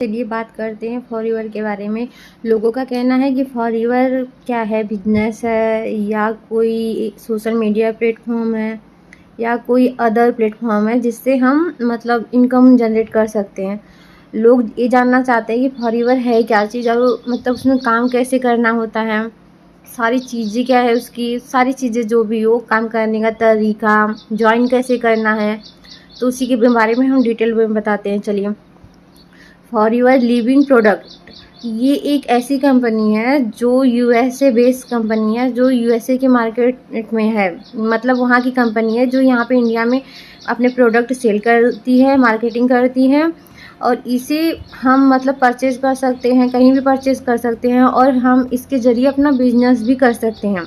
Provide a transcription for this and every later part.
चलिए बात करते हैं फॉरएवर के बारे में। लोगों का कहना है कि फॉरएवर क्या है, बिजनेस है या कोई सोशल मीडिया प्लेटफॉर्म है या कोई अदर प्लेटफॉर्म है जिससे हम मतलब इनकम जनरेट कर सकते हैं। लोग ये जानना चाहते हैं कि फॉरएवर है क्या चीज़ और मतलब उसमें काम कैसे करना होता है, सारी चीज़ें क्या है उसकी, सारी चीज़ें जो भी हो, काम करने का तरीका, ज्वाइन कैसे करना है, तो उसी के बारे में हम डिटेल में बताते हैं। चलिए, फॉरएवर लिविंग प्रोडक्ट ये एक ऐसी कंपनी है जो यूएसए बेस्ड कंपनी है, जो यूएसए के मार्केट में है। मतलब वहाँ की कंपनी है जो यहाँ पे इंडिया में अपने प्रोडक्ट सेल करती है, मार्केटिंग करती है और इसे हम मतलब परचेज़ कर सकते हैं, कहीं भी परचेज़ कर सकते हैं और हम इसके ज़रिए अपना बिजनेस भी कर सकते हैं।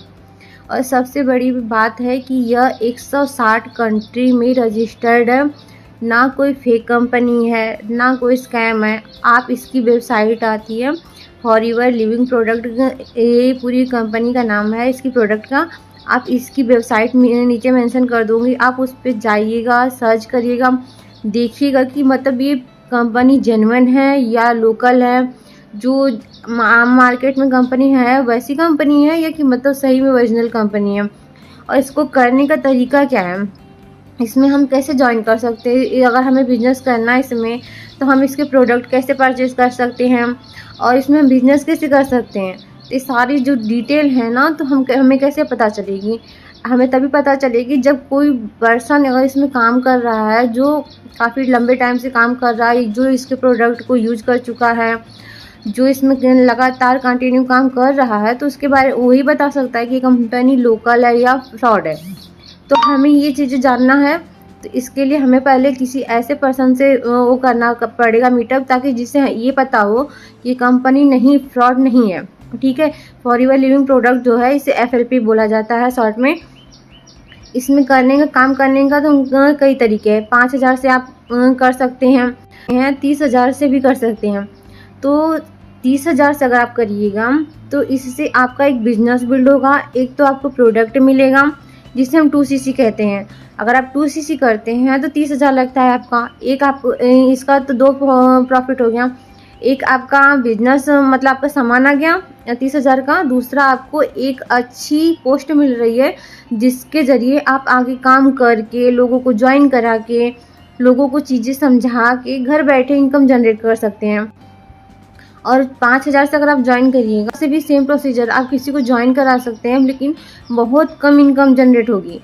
और सबसे बड़ी बात है कि यह 160 कंट्री में रजिस्टर्ड है, ना कोई फेक कंपनी है, ना कोई स्कैम है। आप इसकी वेबसाइट आती है फॉरएवर लिविंग प्रोडक्ट, ये पूरी कंपनी का नाम है इसकी प्रोडक्ट का। आप इसकी वेबसाइट नीचे मेंशन कर दूँगी, आप उस पर जाइएगा, सर्च करिएगा, देखिएगा कि मतलब ये कंपनी जेन्युइन है या लोकल है, जो मार्केट में कंपनी है वैसी कंपनी है या कि मतलब सही में ओरिजिनल कंपनी है। और इसको करने का तरीका क्या है, इसमें हम कैसे ज्वाइन कर सकते हैं, अगर हमें बिज़नेस करना है इसमें तो हम इसके प्रोडक्ट कैसे परचेज़ कर सकते हैं और इसमें हम बिज़नेस कैसे कर सकते हैं। ये सारी जो डिटेल है ना, तो हमें कैसे पता चलेगी, हमें तभी पता चलेगी जब कोई पर्सन अगर इसमें काम कर रहा है, जो काफ़ी लंबे टाइम से काम कर रहा है, जो इसके प्रोडक्ट को यूज़ कर चुका है, जो इसमें लगातार कंटिन्यू काम कर रहा है, तो उसके बारे वही बता सकता है कि कंपनी लोकल है या फ्रॉड है। तो हमें ये चीज़ें जानना है, तो इसके लिए हमें पहले किसी ऐसे पर्सन से वो करना पड़ेगा मीटअप, ताकि जिससे ये पता हो कि कंपनी नहीं, फ्रॉड नहीं है। ठीक है, फॉरएवर लिविंग प्रोडक्ट जो है इसे एफएलपी बोला जाता है शॉर्ट में। इसमें काम करने का तो कई तरीके हैं। 5,000 से आप कर सकते हैं, 30,000 से भी कर सकते हैं। तो 30,000 से अगर आप करिएगा तो इससे आपका एक बिजनेस बिल्ड होगा, एक तो आपको प्रोडक्ट मिलेगा जिसे हम 2cc कहते हैं। अगर आप 2cc करते हैं तो 30,000 लगता है आपका। एक आप इसका तो 2 प्रॉफिट हो गया, एक आपका बिजनेस मतलब आपका सामान आ गया 30,000 का, दूसरा आपको एक अच्छी पोस्ट मिल रही है जिसके ज़रिए आप आगे काम करके, लोगों को ज्वाइन करा के, लोगों को चीज़ें समझा के घर बैठे इनकम जनरेट कर सकते हैं। और 5,000 से अगर आप ज्वाइन करिएगा, उससे भी सेम प्रोसीजर, आप किसी को ज्वाइन करा सकते हैं लेकिन बहुत कम इनकम जनरेट होगी।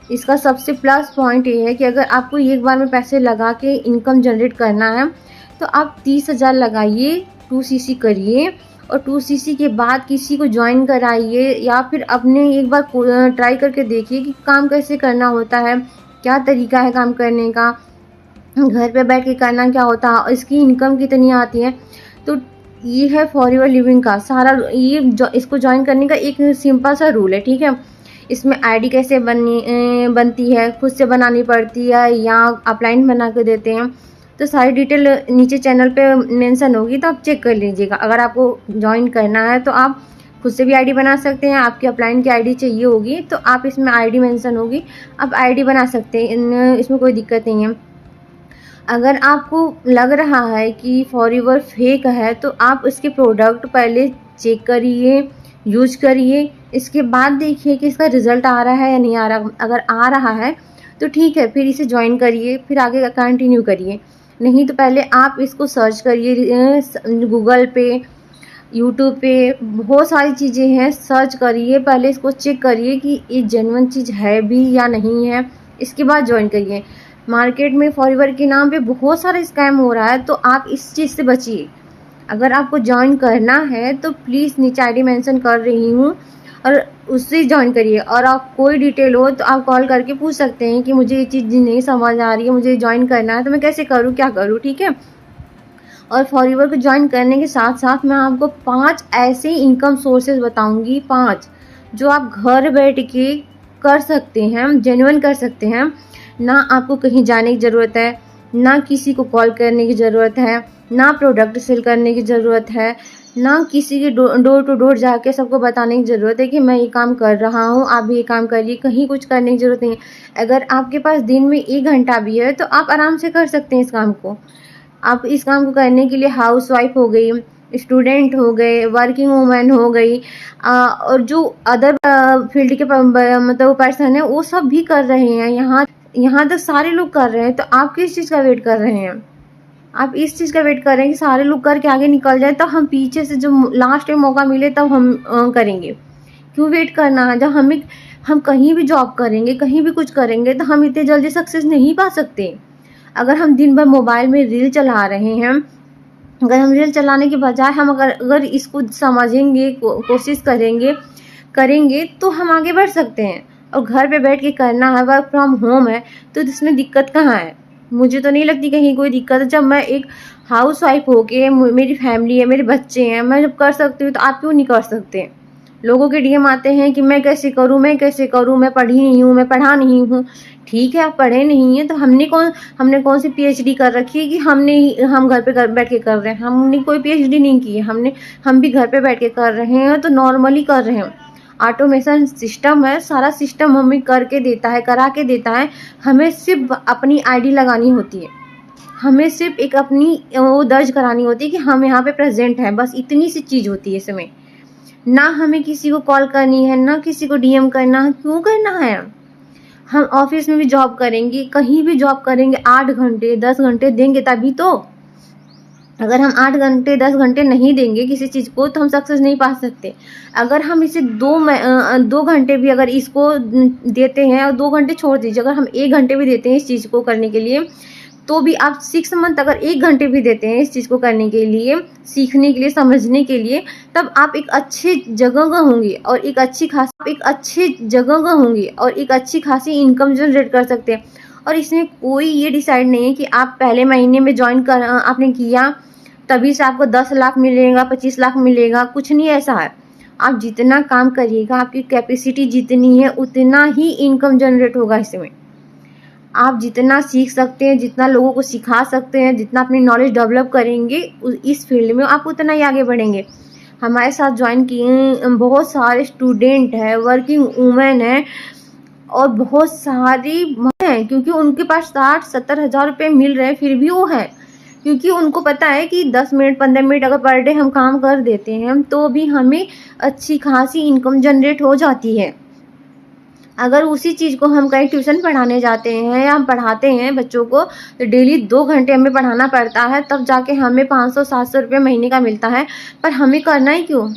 इसका सबसे प्लस पॉइंट ये है कि अगर आपको एक बार में पैसे लगा के इनकम जनरेट करना है तो आप 30,000 लगाइए, 2cc करिए और 2cc के बाद किसी को ज्वाइन कराइए या फिर अपने एक बार ट्राई करके देखिए कि काम कैसे करना होता है, क्या तरीका है काम करने का, घर पे बैठ के करना क्या होता है और इसकी इनकम कितनी आती है। तो ये है फॉरएवर लिविंग का सारा, इसको ज्वाइन करने का एक सिंपल सा रूल है। ठीक है, इसमें आईडी कैसे बनती है, खुद से बनानी पड़ती है या अपलाइन बना के देते हैं, तो सारी डिटेल नीचे चैनल पे मेंशन होगी, तो आप चेक कर लीजिएगा। अगर आपको ज्वाइन करना है तो आप खुद से भी आईडी बना सकते हैं, आपकी अपलाइन की आईडी चाहिए होगी तो आप इसमें आईडी मेंशन होगी, आप आईडी बना सकते हैं, इसमें कोई दिक्कत नहीं है। अगर आपको लग रहा है कि फॉरएवर फेक है तो आप इसके प्रोडक्ट पहले चेक करिए, यूज करिए, इसके बाद देखिए कि इसका रिज़ल्ट आ रहा है या नहीं आ रहा। अगर आ रहा है तो ठीक है, फिर इसे ज्वाइन करिए, फिर आगे कंटिन्यू करिए। नहीं तो पहले आप इसको सर्च करिए, गूगल पे, यूट्यूब पे बहुत सारी चीज़ें हैं, सर्च करिए, पहले इसको चेक करिए कि ये जेन्युइन चीज़ है भी या नहीं है, इसके बाद ज्वाइन करिए। मार्केट में फॉरएवर के नाम पे बहुत सारा स्कैम हो रहा है, तो आप इस चीज़ से बचिए। अगर आपको ज्वाइन करना है तो प्लीज़ नीचे आईडी मेंशन कर रही हूँ और उससे ज्वाइन करिए। और आप कोई डिटेल हो तो आप कॉल करके पूछ सकते हैं कि मुझे ये चीज़ नहीं समझ आ रही है, मुझे ज्वाइन करना है तो मैं कैसे करूँ, क्या करूँ। ठीक है, और फॉरएवर को ज्वाइन करने के साथ साथ मैं आपको 5 ऐसे इनकम सोर्सेज बताऊँगी, 5 जो आप घर बैठ के कर सकते हैं, जेन्युइन कर सकते हैं। ना आपको कहीं जाने की ज़रूरत है, ना किसी को कॉल करने की ज़रूरत है, ना प्रोडक्ट सेल करने की ज़रूरत है, ना किसी के डोर टू डोर जाके सबको बताने की ज़रूरत है कि मैं ये काम कर रहा हूँ, आप भी ये काम करिए। कहीं कुछ करने की ज़रूरत नहीं है। अगर आपके पास दिन में 1 घंटा भी है तो आप आराम से कर सकते हैं इस काम को। आप इस काम को करने के लिए हाउसवाइफ हो गई, स्टूडेंट हो गए, वर्किंग वूमेन हो गई, और जो अदर फील्ड के मतलब पर्सन है वो सब भी कर रहे हैं। यहाँ तक सारे लोग कर रहे हैं, तो आप किस चीज़ का वेट कर रहे हैं? आप इस चीज़ का वेट कर रहे हैं कि सारे लोग करके आगे निकल जाए, तो हम पीछे से जो लास्ट में मौका मिले तब हम करेंगे। क्यों वेट करना है? जब हम कहीं भी जॉब करेंगे, कहीं भी कुछ करेंगे, तो हम इतने जल्दी सक्सेस नहीं पा सकते। अगर हम दिन भर मोबाइल में रील चला रहे हैं, अगर हम रील चलाने के बजाय हम अगर इसको समझेंगे, कोशिश करेंगे तो हम आगे बढ़ सकते हैं। और घर पे बैठ के करना है, वर्क फ्रॉम होम है, तो इसमें दिक्कत कहाँ है? मुझे तो नहीं लगती कहीं कोई दिक्कत है। जब मैं एक हाउसवाइफ होके, मेरी फैमिली है, मेरे बच्चे हैं, मैं जब कर सकती हूँ तो आप क्यों नहीं कर सकते? लोगों के डीएम आते हैं कि मैं कैसे करूँ, मैं पढ़ी नहीं हूँ, मैं पढ़ा नहीं हूँ। ठीक है, आप पढ़े नहीं हैं, तो हमने कौन सी पीएचडी कर रखी है कि हम घर पे बैठ के कर रहे हैं? हमने कोई पीएचडी नहीं की है, हम भी घर पे बैठ के कर रहे हैं, तो नॉर्मली कर रहे हैं। ऑटोमेशन सिस्टम है, सारा सिस्टम हमें करा के देता है। हमें सिर्फ अपनी आईडी लगानी होती है, हमें सिर्फ एक अपनी वो दर्ज करानी होती है कि हम यहाँ पे प्रेजेंट हैं, बस इतनी सी चीज़ होती है इसमें। ना हमें किसी को कॉल करनी है, ना किसी को डीएम करना है। क्यों करना है? हम ऑफिस में भी जॉब करेंगे, कहीं भी जॉब करेंगे, 8 घंटे 10 घंटे देंगे तभी तो। अगर हम 8 घंटे 10 घंटे नहीं देंगे किसी चीज़ को, तो हम सक्सेस नहीं पा सकते। अगर हम इसे 2 घंटे भी अगर इसको देते हैं, और 2 घंटे छोड़ दीजिए, अगर हम 1 घंटे भी देते हैं इस चीज़ को करने के लिए, तो भी आप 6 मंथ अगर 1 घंटे भी देते हैं इस चीज़ को करने के लिए, सीखने के लिए, समझने के लिए, तब आप एक अच्छी जगह होंगे और एक अच्छी खासी इनकम जनरेट कर सकते हैं। और इसमें कोई ये डिसाइड नहीं है कि आप पहले महीने में आपने किया तभी से आपको 10 लाख मिलेगा, 25 लाख मिलेगा, कुछ नहीं ऐसा है। आप जितना काम करिएगा, आपकी कैपेसिटी जितनी है उतना ही इनकम जनरेट होगा इसमें। आप जितना सीख सकते हैं, जितना लोगों को सिखा सकते हैं, जितना अपनी नॉलेज डेवलप करेंगे इस फील्ड में, आप उतना ही आगे बढ़ेंगे। हमारे साथ ज्वाइन किए बहुत सारे स्टूडेंट हैं, वर्किंग वूमेन हैं, और बहुत सारी हैं, क्योंकि उनके पास 60-70 हज़ार रुपये मिल रहे हैं, फिर भी वो है, क्योंकि उनको पता है कि 10 मिनट 15 मिनट अगर पर डे हम काम कर देते हैं तो भी हमें अच्छी खासी इनकम जनरेट हो जाती है। अगर उसी चीज़ को हम कहीं ट्यूशन पढ़ाने जाते हैं या हम पढ़ाते हैं बच्चों को, तो डेली 2 घंटे हमें पढ़ाना पड़ता है, तब जाके हमें 500-700 रुपये महीने का मिलता है। पर हमें करना ही क्यों?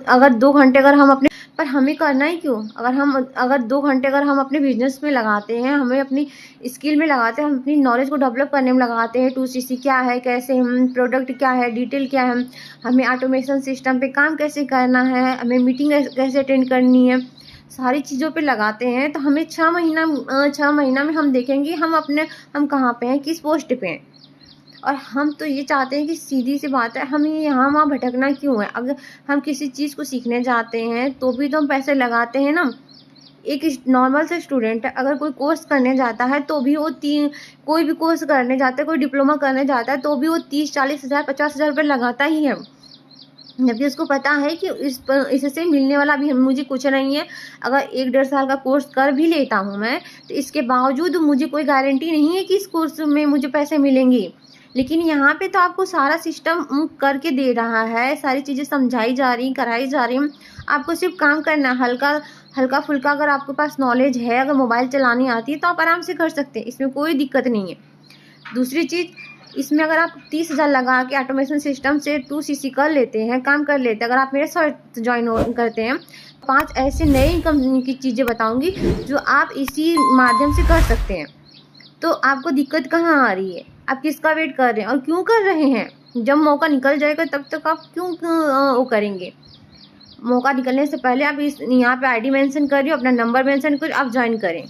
अगर 2 घंटे अगर हम अपने पर हमें करना ही क्यों? अगर 2 घंटे अगर हम अपने बिजनेस में लगाते हैं, हमें अपनी स्किल में लगाते हैं, हम अपनी नॉलेज को डेवलप करने में लगाते हैं, 2CC क्या है, कैसे हम प्रोडक्ट क्या है, डिटेल क्या है, हमें ऑटोमेशन सिस्टम पे काम कैसे करना है, हमें मीटिंग कैसे अटेंड करनी है, सारी चीज़ों पे लगाते हैं, तो हमें 6 महीना में हम देखेंगे हम कहाँ पे हैं, किस पोस्ट पे हैं। और हम तो ये चाहते हैं कि सीधी सी बात है, हमें यहाँ वहाँ भटकना क्यों है? अगर हम किसी चीज़ को सीखने जाते हैं तो भी तो हम पैसे लगाते हैं ना। एक नॉर्मल से स्टूडेंट अगर कोई कोर्स करने जाता है तो भी वो कोई भी कोर्स करने जाता है, कोई डिप्लोमा करने जाता है, तो भी वो 30-40 हज़ार 50 हज़ार रुपये लगाता ही है। जबकि उसको पता है कि इससे मिलने वाला भी मुझे कुछ नहीं है। अगर 1-1.5 साल का कोर्स कर भी लेता हूँ मैं, तो इसके बावजूद मुझे कोई गारंटी नहीं है कि इस कोर्स में मुझे पैसे मिलेंगे। लेकिन यहाँ पे तो आपको सारा सिस्टम करके दे रहा है, सारी चीज़ें समझाई जा रही, कराई जा रही। आपको सिर्फ काम करना है, हल्का फुल्का अगर आपके पास नॉलेज है, अगर मोबाइल चलानी आती है, तो आप आराम से कर सकते हैं, इसमें कोई दिक्कत नहीं है। दूसरी चीज़, इसमें अगर आप 30 हज़ार लगा के ऑटोमेशन सिस्टम से 2CC कर लेते हैं, काम कर लेते हैं, अगर आप मेरे साथ ज्वाइन करते हैं, 5 ऐसे नए इनकम की चीज़ें बताऊंगी जो आप इसी माध्यम से कर सकते हैं। तो आपको दिक्कत कहाँ आ रही है? आप किसका वेट कर रहे हैं और क्यों कर रहे हैं? जब मौका निकल जाएगा तब तक आप क्यों वो करेंगे? मौका निकलने से पहले आप यहाँ पे आईडी मेंशन करिए, अपना नंबर मेंशन करिए, आप ज्वाइन करें।